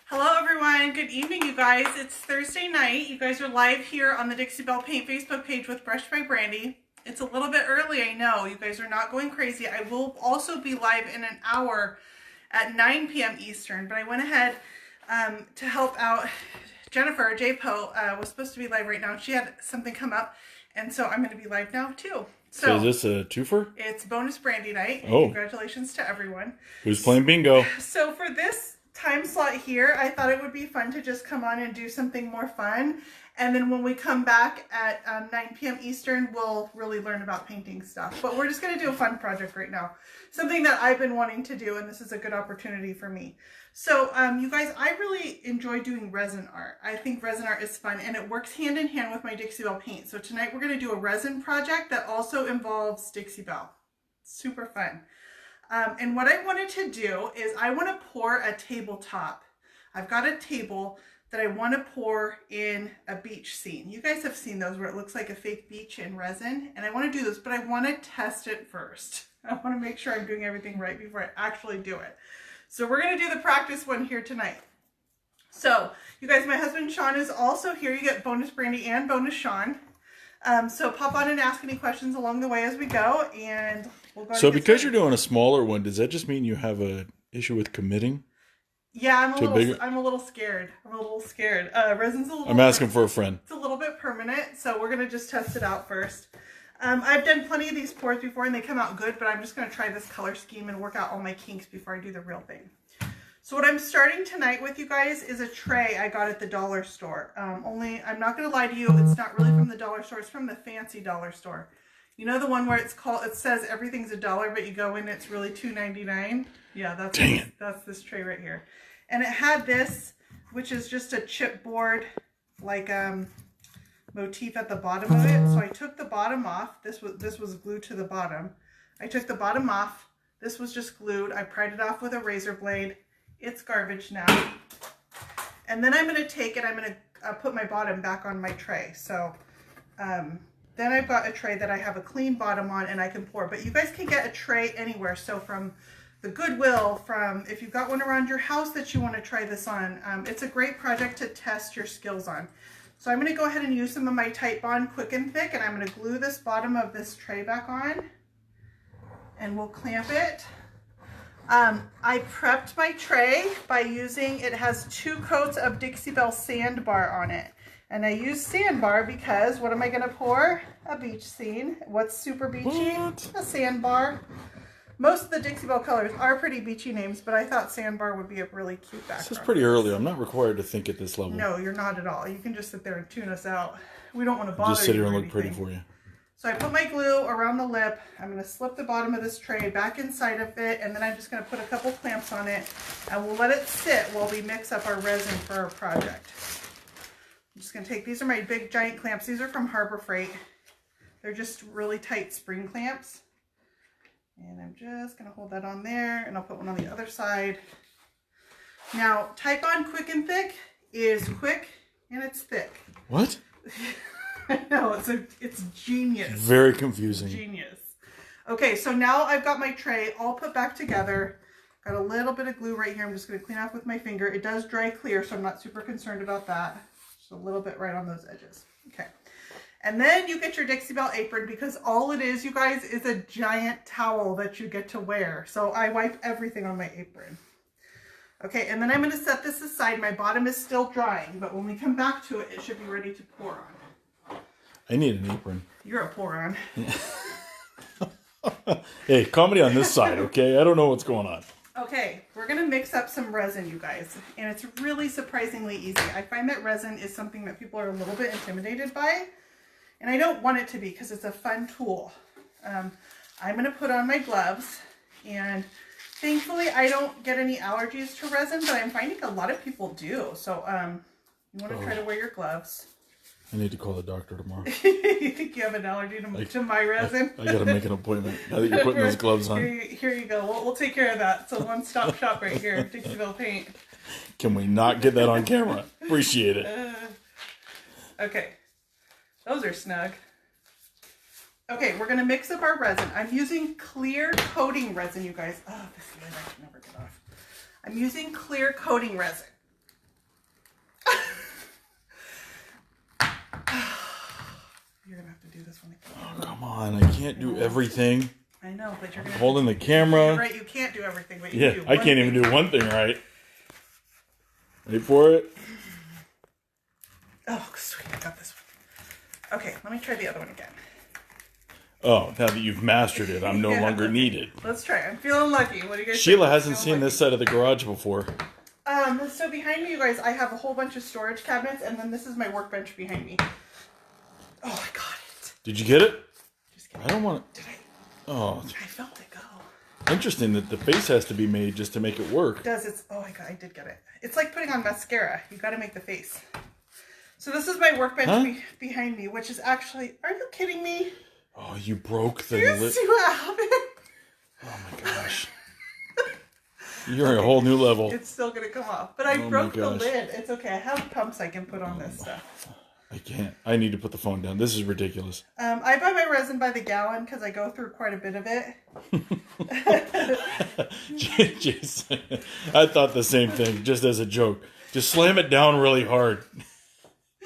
Hello everyone, good evening you guys. It's Thursday night. You guys are live here on the Dixie Belle Paint Facebook page with Brushed by Brandy. It's a little bit early, I know. You guys are not going crazy. I will also be live in an hour at 9 p.m. Eastern, but I went ahead to help out Jennifer. JPO was supposed to be live right now. She had something come up, and so I'm going to be live now too. So is this a twofer? It's bonus Brandy night. Oh. Congratulations to everyone. Who's playing bingo? So for this time slot here, I thought it would be fun to just come on and do something more fun. And then when we come back at 9 p.m. Eastern, we'll really learn about painting stuff. But we're just going to do a fun project right now. Something that I've been wanting to do, and this is a good opportunity for me. So you guys, I really enjoy doing resin art. I think resin art is fun, and it works hand in hand with my Dixie Belle paint. So tonight we're going to do a resin project that also involves Dixie Belle. Super fun. And what I wanted to do is I want to pour a tabletop. I've got a table that I want to pour in a beach scene. You guys have seen those where it looks like a fake beach in resin, and I want to do this, but I want to test it first. I want to make sure I'm doing everything right before I actually do it. So we're going to do the practice one here tonight. So you guys, my husband Sean is also here. You get bonus Brandy and bonus Sean. So pop on and ask any questions along the way as we go, and we'll go. So because you're doing a smaller one, does that just mean you have an issue with committing? Yeah, I'm a little scared. Resin's a little. I'm asking for a friend. It's a little bit permanent, so we're gonna just test it out first. I've done plenty of these pours before, and they come out good. But I'm just gonna try this color scheme and work out all my kinks before I do the real thing. So what I'm starting tonight with, you guys, is a tray I got at the dollar store. Only, I'm not going to lie to you, it's not really from the dollar store. It's from the fancy dollar store. You know the one where it says everything's $1, but you go in, it's really $2.99? Yeah, that's this tray right here. And it had this, which is just a chipboard, like motif at the bottom of it. So I took the bottom off. This was glued to the bottom. I took the bottom off. This was just glued. I pried it off with a razor blade. It's garbage now. And then I'm going to take it, I'm going to put my bottom back on my tray. So then I've got a tray that I have a clean bottom on and I can pour. But you guys can get a tray anywhere. So from the Goodwill, from if you've got one around your house that you want to try this on, it's a great project to test your skills on. So I'm going to go ahead and use some of my Titebond Quick and Thick, and I'm going to glue this bottom of this tray back on, and we'll clamp it. I prepped my tray by using, it has 2 coats of Dixie Belle Sandbar on it. And I use Sandbar because what am I going to pour? A beach scene. What's super beachy? What? A Sandbar. Most of the Dixie Belle colors are pretty beachy names, but I thought Sandbar would be a really cute background. This is pretty early. I'm not required to think at this level. No, you're not at all. You can just sit there and tune us out. We don't want to bother you. Just sit here and look pretty for you. So I put my glue around the lip. I'm going to slip the bottom of this tray back inside of it, and then I'm just going to put a couple clamps on it, and we'll let it sit while we mix up our resin for our project. I'm just going to take, these are my big giant clamps. These are from Harbor Freight. They're just really tight spring clamps. And I'm just going to hold that on there, and I'll put one on the other side. Now, Titebond Quick and Thick is quick and it's thick. What? I know, it's genius. Very confusing. Genius. Okay, so now I've got my tray all put back together. Got a little bit of glue right here. I'm just going to clean off with my finger. It does dry clear, so I'm not super concerned about that. Just a little bit right on those edges. Okay. And then you get your Dixie Belle apron, because all it is, you guys, is a giant towel that you get to wear. So I wipe everything on my apron. Okay, and then I'm going to set this aside. My bottom is still drying, but when we come back to it, it should be ready to pour on. I need an apron. You're a pour-on. Hey, comedy on this side, okay? I don't know what's going on. Okay, we're going to mix up some resin, you guys. And it's really surprisingly easy. I find that resin is something that people are a little bit intimidated by. And I don't want it to be, because it's a fun tool. I'm going to put on my gloves. And thankfully, I don't get any allergies to resin, but I'm finding a lot of people do. So you want to try to wear your gloves. I need to call the doctor tomorrow. You think you have an allergy to my resin? I got to make an appointment now that you're putting those gloves on. Here you go. We'll take care of that. So one-stop shop right here, Dixie Belle Paint. Can we not get that on camera? Appreciate it. Okay. Those are snug. Okay, we're going to mix up our resin. I'm using clear coating resin, you guys. Oh, this lid I can never get off. I'm using clear coating resin. You're gonna have to do this one. Oh, come on, I can't do everything. I know, but you're gonna holding the camera. You're right, you can't do everything, but you yeah, can do I can't even do one thing right. Wait for it. Oh, sweet, I got this one. Okay, let me try the other one again. Oh, now that you've mastered it, I'm no longer needed. Let's try. I'm feeling lucky. What do you guys Sheila think? hasn't seen this side of the garage before. So behind me, you guys, I have a whole bunch of storage cabinets, and then this is my workbench behind me. Oh, I got it. Did you get it? Just kidding. I don't want Did it. I? Oh, I felt it go. interesting that the face has to be made just to make it work. It does. Oh, I did get it. It's like putting on mascara. You got to make the face. So this is my workbench behind me, which is actually, are you kidding me? Oh, you broke the lid. You see what happened? Oh my gosh. You're a whole new level. It's still going to come off. But I broke the lid. It's okay. I have pumps I can put on this stuff. I can't. I need to put the phone down. This is ridiculous. I buy my resin by the gallon because I go through quite a bit of it. Jason, I thought the same thing, just as a joke. Just slam it down really hard.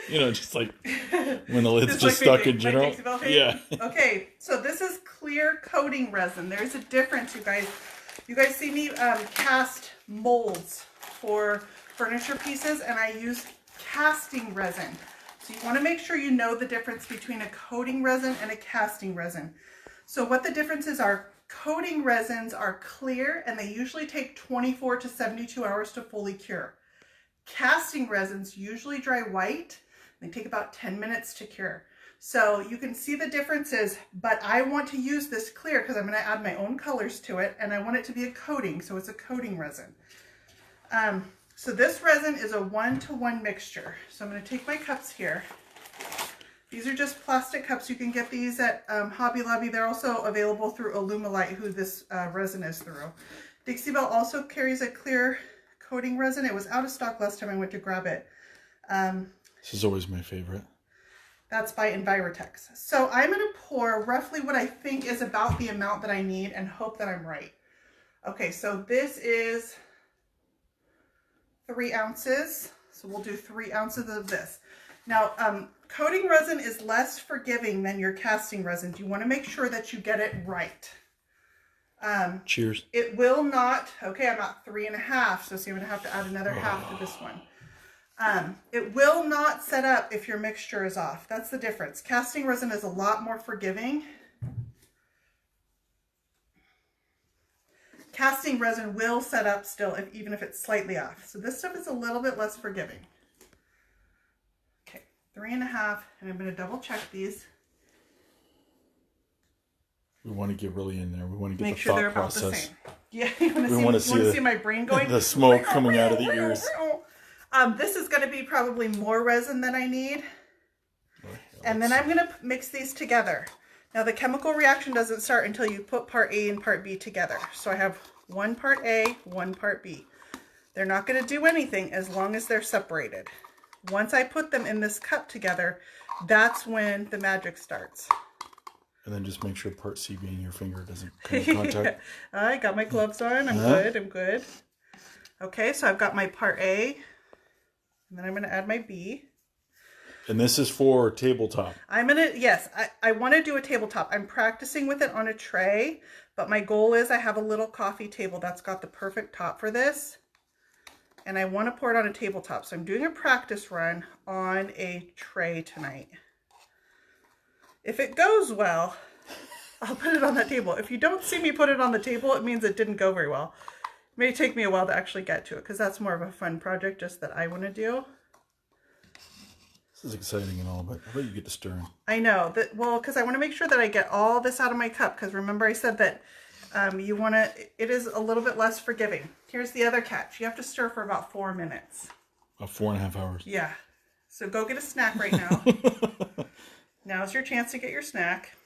You know, just like when the lid's just stuck in general. Yeah. Okay, so this is clear coating resin. There's a difference, you guys. You guys see me cast molds for furniture pieces, and I use casting resin. So you want to make sure you know the difference between a coating resin and a casting resin. So what the differences are, coating resins are clear, and they usually take 24 to 72 hours to fully cure. Casting resins usually dry white. They take about 10 minutes to cure. So you can see the differences, but I want to use this clear because I'm going to add my own colors to it, and I want it to be a coating, so it's a coating resin. So this resin is a 1-to-1 mixture. So I'm going to take my cups here. These are just plastic cups. You can get these at Hobby Lobby. They're also available through Alumilite, who this resin is through. Dixie Belle also carries a clear coating resin. It was out of stock last time I went to grab it. This is always my favorite. That's by Envirotex. So I'm going to pour roughly what I think is about the amount that I need and hope that I'm right. Okay, so this is 3 ounces. So we'll do 3 ounces of this. Now, coating resin is less forgiving than your casting resin. You want to make sure that you get it right. Cheers. It will not, okay, I'm at 3.5, so see, I'm going to have to add another half to this one. It will not set up if your mixture is off. That's the difference. Casting resin is a lot more forgiving. Casting resin will set up still, even if it's slightly off. So this stuff is a little bit less forgiving. Okay, 3.5, and I'm going to double check these. We want to get really in there. We want to get Make the sure thought they're about process. the same. Yeah, you want to see my brain going? The smoke coming out of the ears. This is going to be probably more resin than I need. And then I'm going to mix these together. Now the chemical reaction doesn't start until you put part A and part B together. So I have 1 part A, 1 part B. They're not going to do anything as long as they're separated. Once I put them in this cup together, that's when the magic starts. And then just make sure part C being your finger doesn't come in contact. I got my gloves on. I'm good. I'm good. Okay, so I've got my part A. And then I'm going to add my B. And this is for tabletop. Yes, I want to do a tabletop. I'm practicing with it on a tray, but my goal is I have a little coffee table that's got the perfect top for this. And I want to pour it on a tabletop. So I'm doing a practice run on a tray tonight. If it goes well, I'll put it on that table. If you don't see me put it on the table, it means it didn't go very well. It may take me a while to actually get to it because that's more of a fun project just that I want to do. This is exciting and all, but I bet you get to stirring. I know that. Well, because I want to make sure that I get all this out of my cup. Because remember, I said that you want to. It is a little bit less forgiving. Here's the other catch: you have to stir for about 4 minutes. 4.5 hours. Yeah. So go get a snack right now. Now's your chance to get your snack.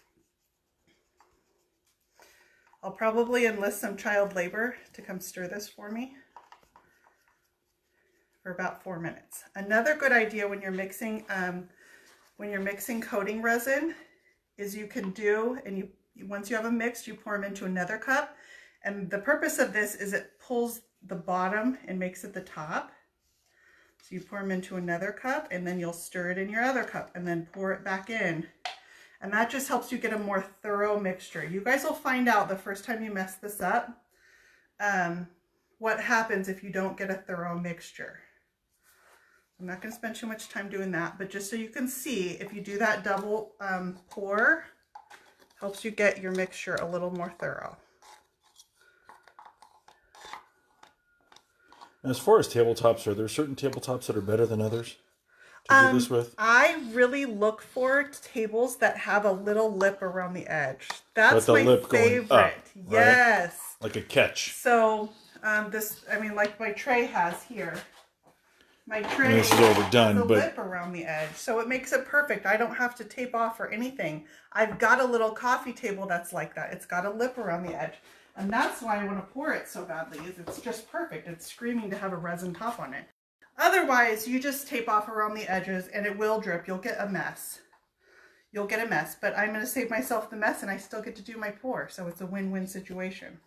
I'll probably enlist some child labor to come stir this for me for about 4 minutes. Another good idea when you're mixing coating resin is you can do, and once you have them mixed, you pour them into another cup. And the purpose of this is it pulls the bottom and makes it the top. So you pour them into another cup, and then you'll stir it in your other cup and then pour it back in. And that just helps you get a more thorough mixture. You guys will find out the first time you mess this up, what happens if you don't get a thorough mixture. I'm not going to spend too much time doing that, but just so you can see, if you do that double pour, helps you get your mixture a little more thorough. As far as tabletops, are there certain tabletops that are better than others to do this with? I really look for tables that have a little lip around the edge. That's my lip favorite. going up, yes. Right? Like a catch. So like my tray has here. My tray this is overdone, has a but lip around the edge, so it makes it perfect. I don't have to tape off or anything. I've got a little coffee table that's like that. It's got a lip around the edge. And that's why I want to pour it so badly, is it's just perfect. It's screaming to have a resin top on it. Otherwise, you just tape off around the edges and it will drip. You'll get a mess. You'll get a mess, but I'm going to save myself the mess and I still get to do my pour. So it's a win-win situation.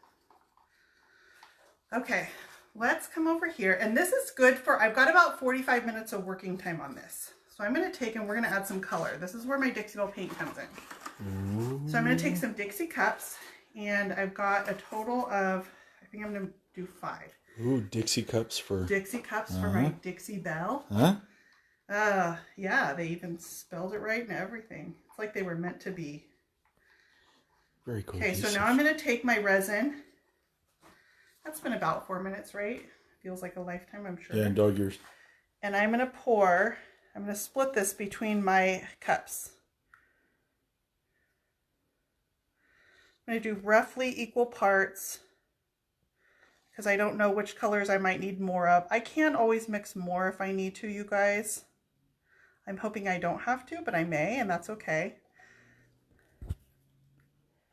Okay, let's come over here. And this is good for, I've got about 45 minutes of working time on this. So I'm going to take and we're going to add some color. This is where my Dixie Belle paint comes in. Ooh. So I'm going to take some Dixie cups. And I've got a total of, I think I'm going to do 5. Ooh, Dixie cups for... Dixie cups for my Dixie Belle. Huh? Yeah, they even spelled it right and everything. It's like they were meant to be. Very cool. Okay, so now I'm going to take my resin. That's been about 4 minutes, right? Feels like a lifetime, I'm sure. Yeah, and dog ears. And I'm going to pour, I'm going to split this between my cups. I'm going to do roughly equal parts because I don't know which colors I might need more of. I can always mix more if I need to, you guys. I'm hoping I don't have to, but I may, and that's okay. Oh,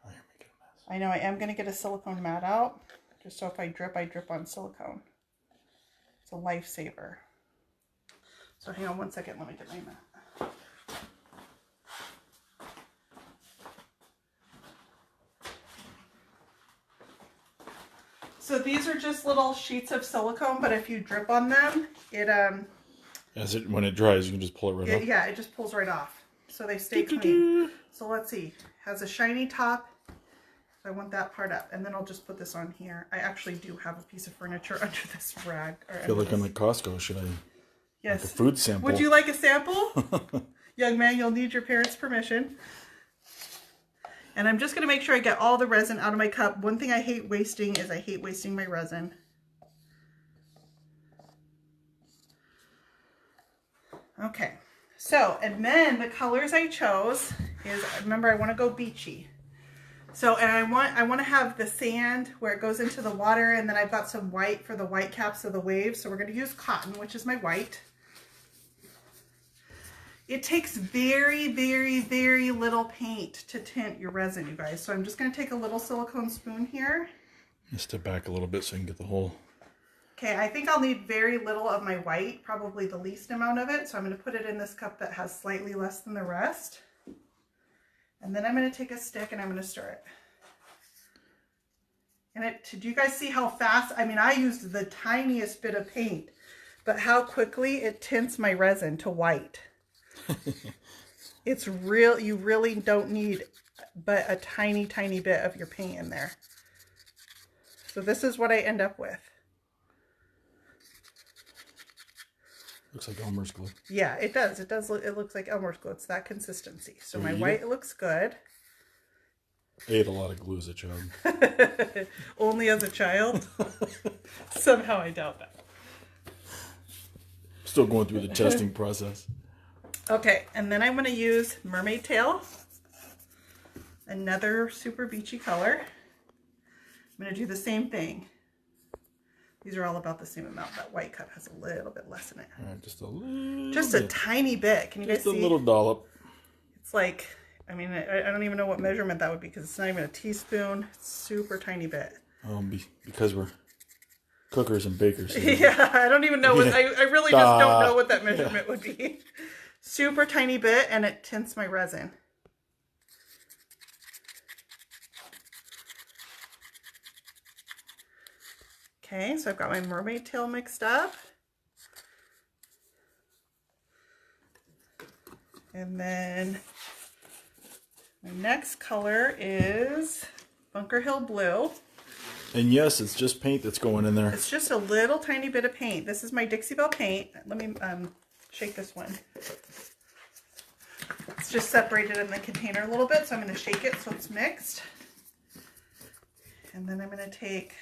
you're making a mess. I know I am going to get a silicone mat out, just so if I drip on silicone. It's a lifesaver. So hang on one second, let me get my mat. So these are just little sheets of silicone, but if you drip on them, it when it dries, you can just pull it right off. Yeah, it just pulls right off. So they stay clean. So let's see. Has a shiny top. So I want that part up, and then I'll just put this on here. I actually do have a piece of furniture under this rag. I feel like I'm at Costco. Should I? Yes. Like a food sample. Would you like a sample? Young man, you'll need your parents' permission. And I'm just going to make sure I get all the resin out of my cup. One thing I hate wasting is I hate wasting my resin. Okay. So, and then the colors I chose is, remember, I want to go beachy. So, and I want to have the sand where it goes into the water, and then I've got some white for the white caps of the waves. So we're going to use cotton, which is my white. It takes very, very, very little paint to tint your resin, you guys. So I'm just going to take a little silicone spoon here. Step back a little bit so you can get the whole... Okay, I think I'll need very little of my white, probably the least amount of it. So I'm going to put it in this cup that has slightly less than the rest. And then I'm going to take a stick and I'm going to stir it. And do you guys see how fast? I mean, I used the tiniest bit of paint, but how quickly it tints my resin to white. It's real. You really don't need but a tiny, tiny bit of your paint in there. So this is what I end up with. Looks like Elmer's glue. Yeah, it does. It does. It looks like Elmer's glue. It's that consistency. So my white looks good. I ate a lot of glue as a child. Only as a child? Somehow I doubt that. Still going through the testing process. Okay, and then I'm going to use Mermaid Tail. Another super beachy color. I'm going to do the same thing. These are all about the same amount. That white cup has a little bit less in it. All right, just a little Just a tiny bit. Can you guys see? Just a little dollop. It's like, I mean, I don't even know what measurement that would be because it's not even a teaspoon. It's super tiny bit. Because we're cookers and bakers. Yeah, I don't even know. I really just don't know what that measurement would be. Super tiny bit, and it tints my resin. Okay, so I've got my mermaid tail mixed up. And then My next color is Bunker Hill Blue. And yes, it's just paint that's going in there. It's just a little tiny bit of paint. This is my Dixie Belle paint. Let me shake this one. It's just separated in the container a little bit, so I'm going to shake it so it's mixed. And then I'm going to take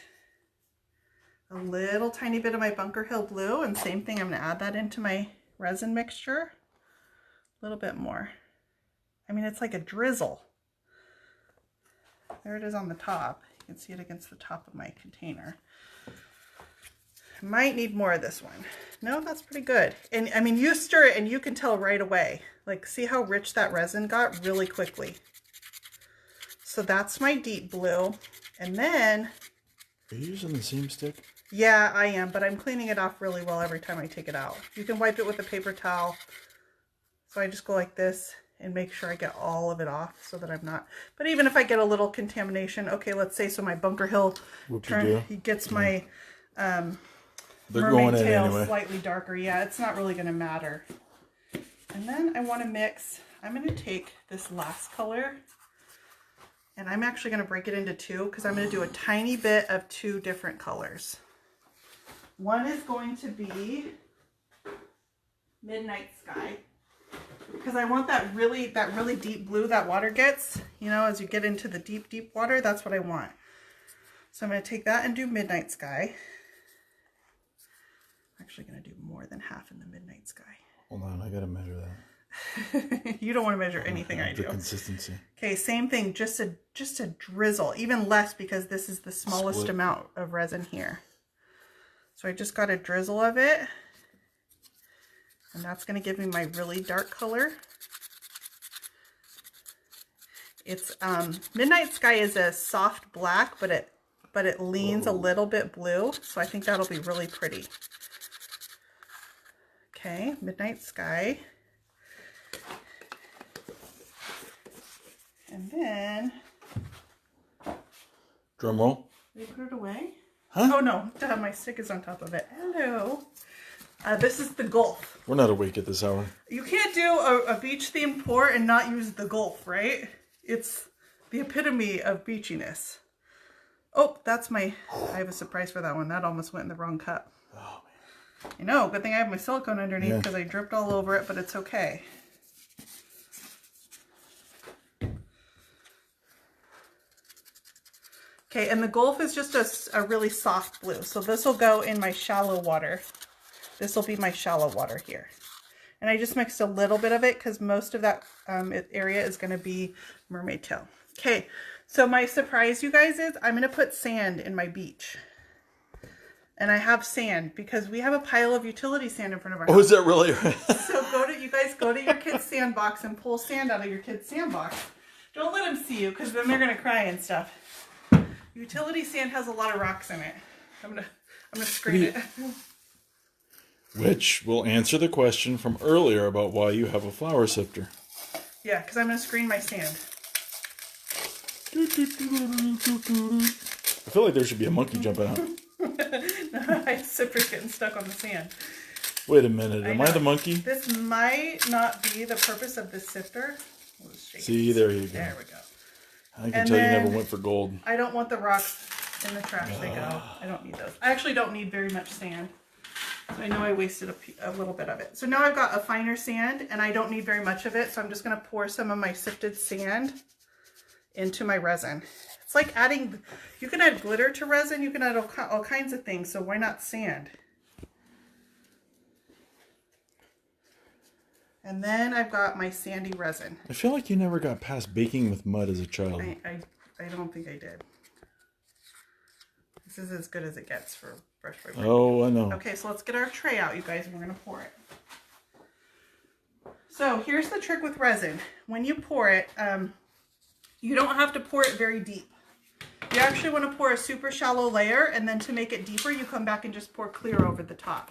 a little tiny bit of my Bunker Hill Blue, and same thing, I'm going to add that into my resin mixture. A little bit more. I mean, it's like a drizzle. There it is on the top. You can see it against the top of my container. I might need more of this one. No, that's pretty good. And I mean, you stir it and you can tell right away. Like, see how rich that resin got really quickly. So that's my deep blue. And then... Are you using the same stick? Yeah, I am, but I'm cleaning it off really well every time I take it out. You can wipe it with a paper towel. So I just go like this and make sure I get all of it off so that I'm not... But even if I get a little contamination, okay, let's say so my Bunker Hill he gets my mermaid tail anyway. Slightly darker. Yeah, it's not really going to matter. And then I want to mix... I'm going to take this last color and I'm actually going to break it into two because I'm going to do a tiny bit of two different colors. One is going to be Midnight Sky, because I want that really deep blue that water gets, you know, as you get into the deep, deep water, that's what I want. So I'm going to take that and do Midnight Sky. I'm actually going to do more than half in the Midnight Sky. Hold on, I got to measure that. You don't want to measure anything I do. The consistency. Okay, same thing, just a drizzle, even less because this is the smallest amount of resin here. So I just got a drizzle of it. And that's going to give me my really dark color. It's Midnight Sky is a soft black, but it leans a little bit blue, so I think that'll be really pretty. Okay, Midnight Sky. And then drum roll. Did I put it away? Huh? Oh no, my stick is on top of it. Hello. This is the Gulf. We're not awake at this hour. You can't do a beach themed pour and not use the Gulf, right? It's the epitome of beachiness. Oh, that's my... I have a surprise for that one. That almost went in the wrong cup. Oh, man. I know. Good thing I have my silicone underneath because I dripped all over it, but it's okay. Okay, and the Gulf is just a really soft blue. So this will go in my shallow water. This will be my shallow water here. And I just mixed a little bit of it because most of that area is going to be mermaid tail. Okay, so my surprise, you guys, is I'm going to put sand in my beach. And I have sand because we have a pile of utility sand in front of our house. Oh, is that really? So you guys go to your kid's sandbox and pull sand out of your kid's sandbox. Don't let them see you because then they're going to cry and stuff. Utility sand has a lot of rocks in it. I'm gonna screen it. Which will answer the question from earlier about why you have a flour sifter. Yeah, because I'm gonna screen my sand. I feel like there should be a monkey jumping out. My sifter's getting stuck on the sand. Wait a minute, am I the monkey? This might not be the purpose of this sifter. See, there you go. There we go. I can tell you never went for gold. I don't want the rocks in the trash. They go. I don't need those. I actually don't need very much sand. So I know I wasted a little bit of it. So now I've got a finer sand and I don't need very much of it. So I'm just going to pour some of my sifted sand into my resin. It's like adding, you can add glitter to resin. You can add all kinds of things. So why not sand? And then I've got my sandy resin. I feel like you never got past baking with mud as a child. I don't think I did. This is as good as it gets for brush by brush. Oh, I know. Okay, so let's get our tray out, you guys, and we're going to pour it. So here's the trick with resin. When you pour it, you don't have to pour it very deep. You actually want to pour a super shallow layer, and then to make it deeper, you come back and just pour clear over the top.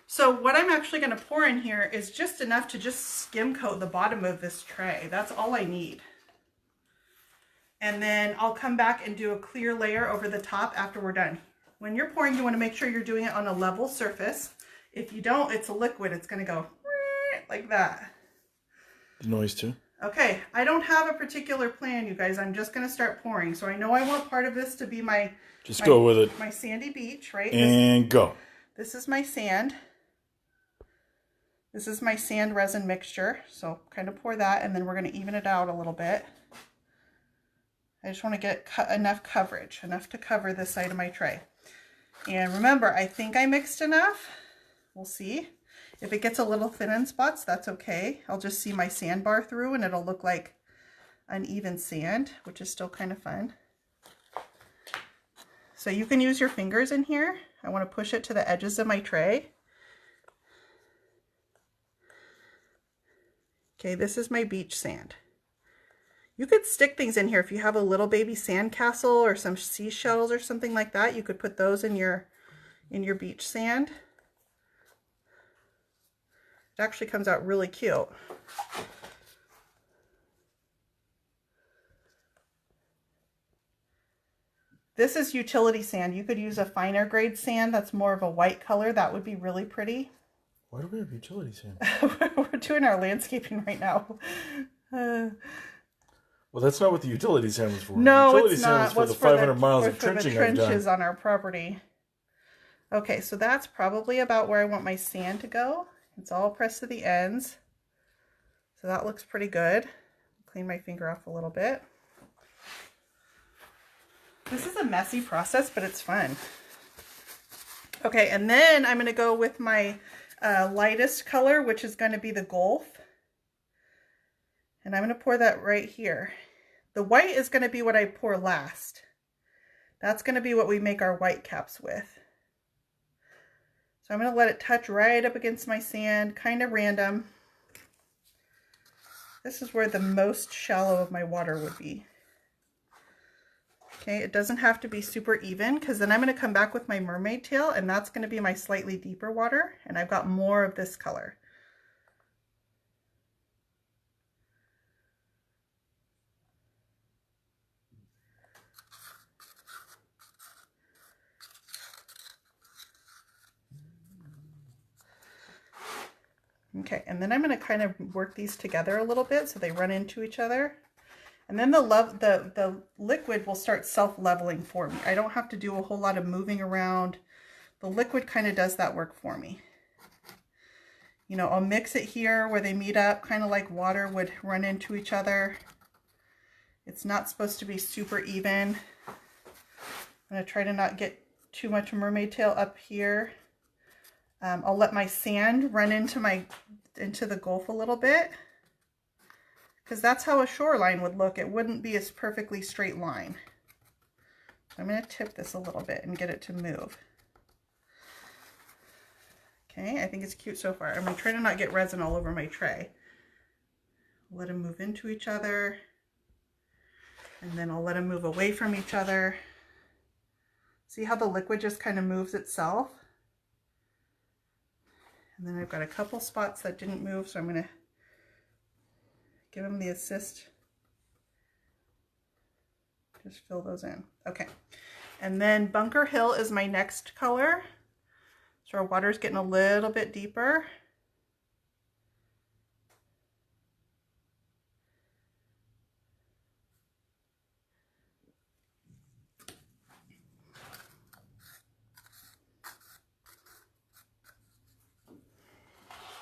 So what I'm actually going to pour in here is just enough to just skim coat the bottom of this tray. That's all I need. And then I'll come back and do a clear layer over the top after we're done. When you're pouring, you want to make sure you're doing it on a level surface. If you don't, it's a liquid. It's going to go like that. The noise too? Okay, I don't have a particular plan, you guys. I'm just going to start pouring. So I know I want part of this to be my... Just go with it. My sandy beach, right? And go. This is my sand. This is my sand resin mixture. So kind of pour that, and then we're going to even it out a little bit. I just want to get enough coverage, enough to cover this side of my tray. And remember, I think I mixed enough. We'll see. If it gets a little thin in spots, that's okay. I'll just see my sandbar through and it'll look like uneven sand, which is still kind of fun. So you can use your fingers in here. I want to push it to the edges of my tray. Okay, this is my beach sand. You could stick things in here if you have a little baby sand castle or some seashells or something like that. You could put those in your beach sand. It actually comes out really cute. This is utility sand. You could use a finer grade sand that's more of a white color. That would be really pretty. Why do we have utility sand? We're doing our landscaping right now. Well, that's not what the utility sand was for. No, utility it's sand not. was for the 500 miles of trenching I've done. Trenches on our property. Okay, so that's probably about where I want my sand to go. It's all pressed to the ends. So that looks pretty good. Clean my finger off a little bit. This is a messy process, but it's fun. Okay, and then I'm going to go with my lightest color, which is going to be the Gulf. And I'm going to pour that right here. The white is going to be what I pour last. That's going to be what we make our white caps with. So I'm going to let it touch right up against my sand, kind of random. This is where the most shallow of my water would be. Okay, it doesn't have to be super even because then I'm going to come back with my mermaid tail and that's going to be my slightly deeper water and I've got more of this color. Okay, and then I'm going to kind of work these together a little bit so they run into each other. And then the liquid will start self-leveling for me. I don't have to do a whole lot of moving around. The liquid kind of does that work for me. You know, I'll mix it here where they meet up, kind of like water would run into each other. It's not supposed to be super even. I'm going to try to not get too much mermaid tail up here. I'll let my sand run into the Gulf a little bit because that's how a shoreline would look. It wouldn't be a perfectly straight line. I'm going to tip this a little bit and get it to move. Okay, I think it's cute so far. I'm going to try to not get resin all over my tray. Let them move into each other and then I'll let them move away from each other. See how the liquid just kind of moves itself? And then I've got a couple spots that didn't move, so I'm going to give them the assist. Just fill those in. Okay. And then Bunker Hill is my next color. So our water's getting a little bit deeper.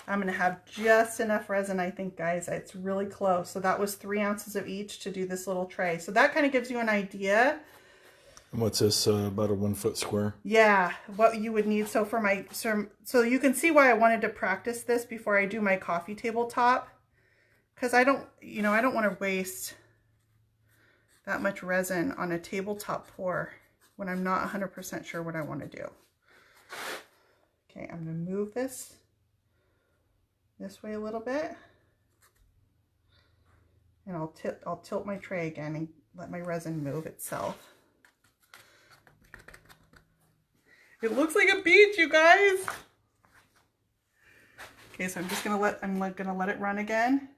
I'm going to have just enough resin, I think, guys. It's really close. So that was 3 ounces of each to do this little tray. So that kind of gives you an idea. And what's this, about a 1 foot square? Yeah, what you would need. So for my, so you can see why I wanted to practice this before I do my coffee table top. Because I don't, you know, I don't want to waste that much resin on a tabletop pour when I'm not 100% sure what I want to do. Okay, I'm going to move this way a little bit. And I'll tilt my tray again and let my resin move itself. It looks like a beach, you guys. Okay, so I'm gonna let it run again.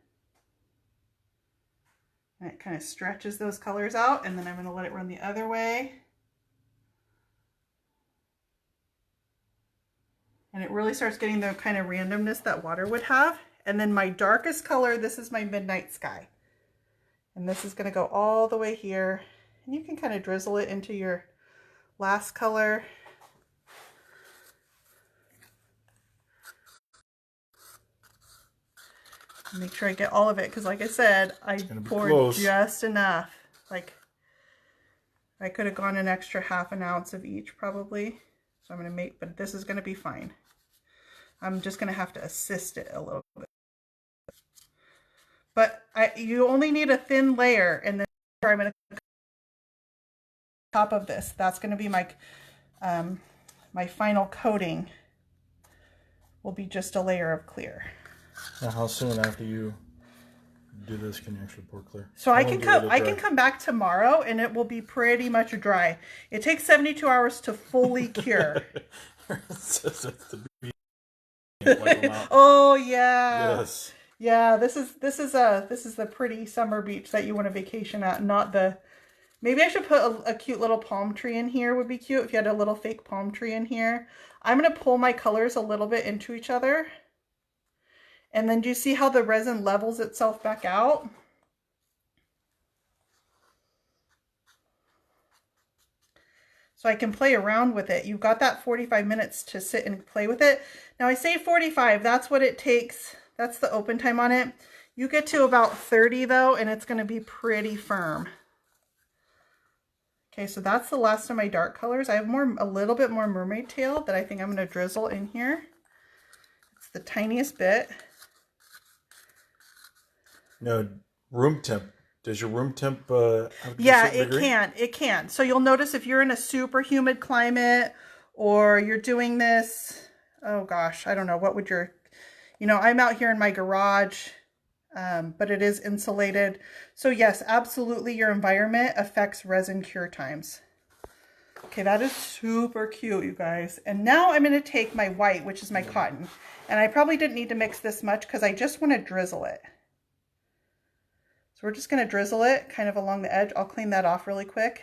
And it kind of stretches those colors out, and then I'm gonna let it run the other way. And it really starts getting the kind of randomness that water would have. And then my darkest color, this is my Midnight Sky. And this is going to go all the way here. And you can kind of drizzle it into your last color. Make sure I get all of it, because like I said, I poured just enough. Like, I could have gone an extra ½ ounce of each probably. So I'm going to make, but this is going to be fine. I'm just going to have to assist it a little bit. But you only need a thin layer, and then I'm going to top of this. That's going to be my my final coating. Will be just a layer of clear. Now, how soon after you do this can you actually pour clear? So I can come back tomorrow and it will be pretty much dry. It takes 72 hours to fully cure. Oh yeah. Yes. Yeah, this is the pretty summer beach that you want to vacation at, not the. Maybe I should put a cute little palm tree in here. Would be cute if you had a little fake palm tree in here. I'm going to pull my colors a little bit into each other. And then do you see how the resin levels itself back out? So I can play around with it. You've got that 45 minutes to sit and play with it. Now I say 45, that's what it takes. That's the open time on it. You get to about 30 though, and it's going to be pretty firm. Okay, so that's the last of my dark colors. I have a little bit more mermaid tail that I think I'm going to drizzle in here. It's the tiniest bit. No, room temp. Does your room temp yeah, it can. So you'll notice if you're in a super humid climate or you're doing this, oh gosh, I don't know, what would your, I'm out here in my garage, but it is insulated. So yes, absolutely your environment affects resin cure times. Okay, that is super cute, you guys. And now I'm going to take my white, which is my cotton. And I probably didn't need to mix this much because I just want to drizzle it. So we're just going to drizzle it kind of along the edge. I'll clean that off really quick.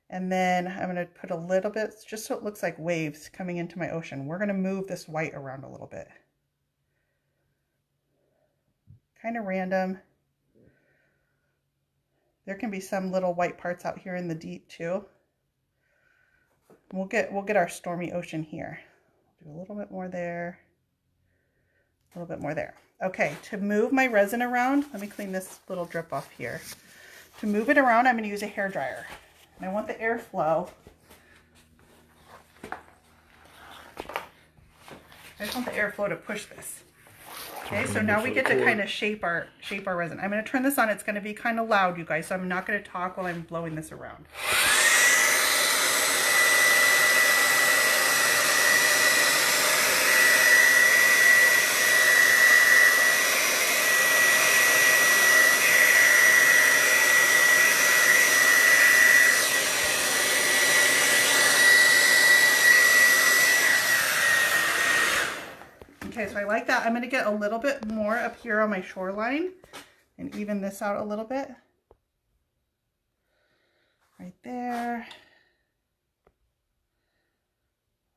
And then I'm going to put a little bit, just so it looks like waves coming into my ocean. We're going to move this white around a little bit. Kind of random. There can be some little white parts out here in the deep too. We'll get our stormy ocean here. Do a little bit more there. A little bit more there. Okay, to move my resin around, let me clean this little drip off here. To move it around, I'm going to use a hairdryer. And I want the airflow. I just want the airflow to push this. Okay, so now we get to kind of shape our resin. I'm going to turn this on. It's going to be kind of loud, you guys, so I'm not going to talk while I'm blowing this around. Okay, so I like that. I'm going to get a little bit more up here on my shoreline and even this out a little bit. Right there.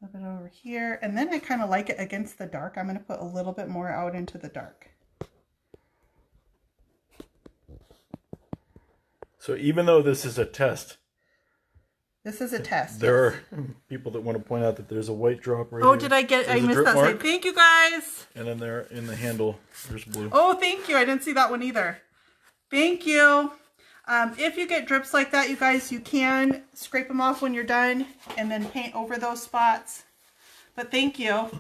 A little bit over here. And then I kind of like it against the dark. I'm going to put a little bit more out into the dark. So even though this is a test, this is a test. There are people that want to point out that there's a white drop right here. Oh, did I missed that side. Thank you, guys. And then there in the handle, there's blue. Oh, thank you. I didn't see that one either. Thank you. If you get drips like that, you guys, you can scrape them off when you're done and then paint over those spots. But thank you.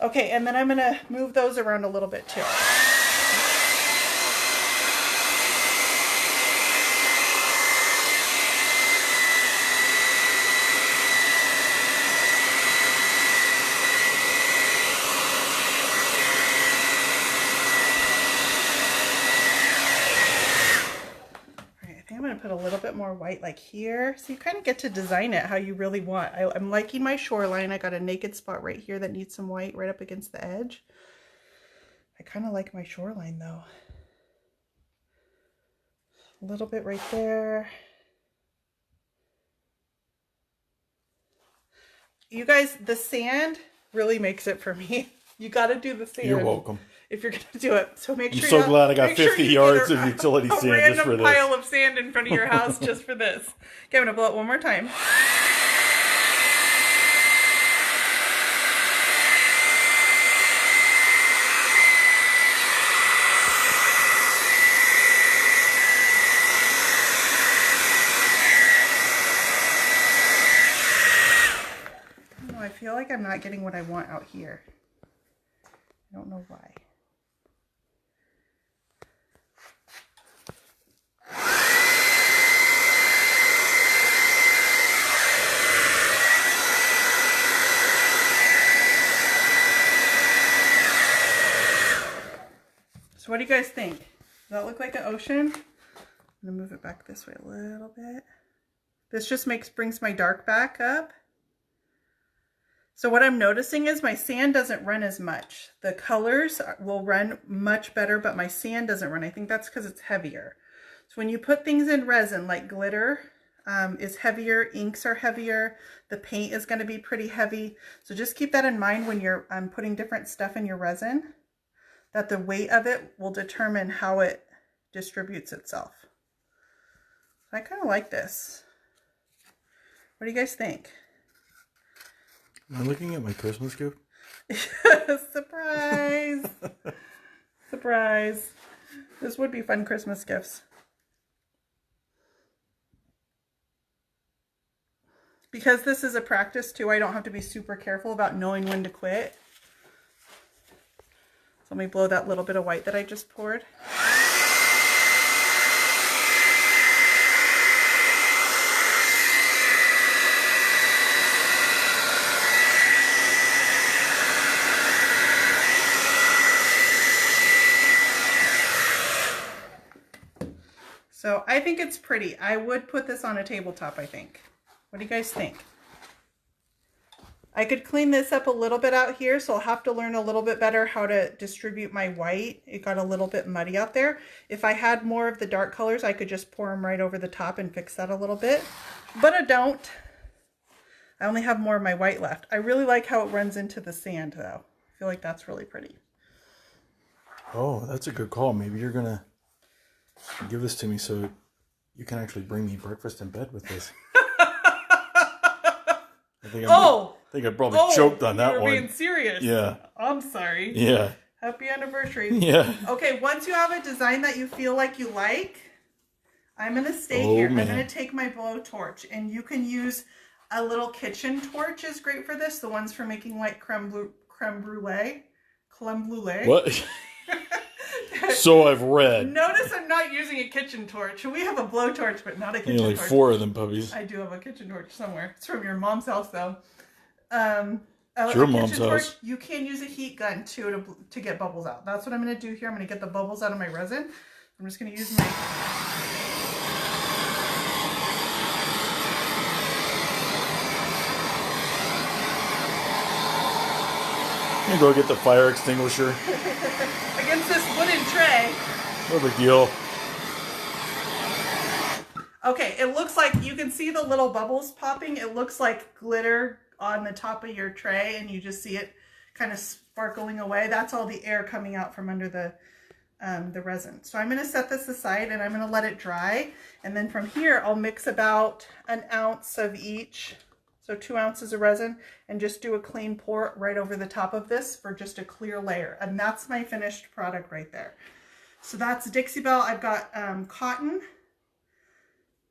Okay, and then I'm going to move those around a little bit too. Put a little bit more white like here, so you kind of get to design it how you really want. I'm liking my shoreline. I got a naked spot right here that needs some white right up against the edge. I kind of like my shoreline though. A little bit right there. You guys, the sand really makes it for me. You got to do the sand. You're welcome. If you're going to do it. So make sure I'm so glad I got 50 yards of utility sand just for this. A random pile of sand in front of your house just for this. Okay, I'm going to blow it one more time. I feel like I'm not getting what I want out here. I don't know why. So what do you guys think? Does that look like an ocean? I'm gonna move it back this way a little bit. This just brings my dark back up. So what I'm noticing is my sand doesn't run as much. The colors will run much better, but my sand doesn't run. I think that's because it's heavier. So when you put things in resin, like glitter is heavier, inks are heavier, the paint is going to be pretty heavy. So just keep that in mind when you're putting different stuff in your resin, that the weight of it will determine how it distributes itself. I kind of like this. What do you guys think? Am I looking at my Christmas gift? Surprise! Surprise. This would be fun Christmas gifts. Because this is a practice too, I don't have to be super careful about knowing when to quit. So let me blow that little bit of white that I just poured. So I think it's pretty. I would put this on a tabletop, I think. What do you guys think? I could clean this up a little bit out here, so I'll have to learn a little bit better how to distribute my white. It got a little bit muddy out there. If I had more of the dark colors, I could just pour them right over the top and fix that a little bit. But I don't. I only have more of my white left. I really like how it runs into the sand, though. I feel like that's really pretty. Oh, that's a good call. Maybe you're going to give this to me so you can actually bring me breakfast in bed with this. I think I probably choked on that one. You're being serious. Yeah. I'm sorry. Yeah. Happy anniversary. Yeah. Okay, once you have a design that you feel like you like, I'm going to stay here. Man. I'm going to take my blowtorch, and you can use a little kitchen torch is great for this. The ones for making like creme brulee. What? So I've read. Notice I'm not using a kitchen torch. We have a blowtorch, but not a kitchen torch. Like 4 of them puppies. I do have a kitchen torch somewhere. It's from your mom's house, though. It's your mom's house. You can use a heat gun, too, to get bubbles out. That's what I'm going to do here. I'm going to get the bubbles out of my resin. I'm just going to use my... I'm going to go get the fire extinguisher. Against this wooden tray. No big deal. Okay, it looks like you can see the little bubbles popping. It looks like glitter on the top of your tray, and you just see it kind of sparkling away. That's all the air coming out from under the resin. So I'm going to set this aside, and I'm going to let it dry. And then from here, I'll mix about an ounce of each. So 2 ounces of resin, and just do a clean pour right over the top of this for just a clear layer. And that's my finished product right there. So that's Dixie Belle. I've got cotton,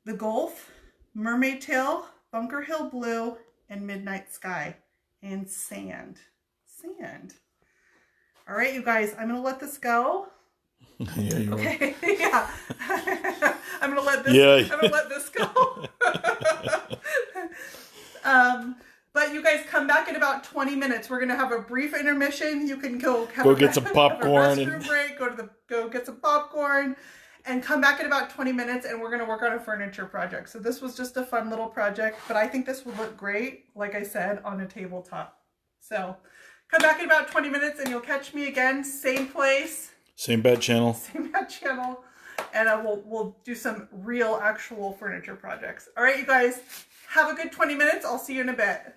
the Gulf, Mermaid Tail, Bunker Hill Blue, and Midnight Sky, and sand. Sand. All right, you guys, I'm gonna let this go. Yeah, you okay. Yeah. I'm gonna let this go. But you guys come back in about 20 minutes. We're gonna have a brief intermission. You can go get some popcorn and break. Go get some popcorn, and come back in about 20 minutes. And we're gonna work on a furniture project. So this was just a fun little project, but I think this would look great, like I said, on a tabletop. So come back in about 20 minutes, and you'll catch me again, same place, same bad channel, and we'll do some real, actual furniture projects. All right, you guys. Have a good 20 minutes. I'll see you in a bit.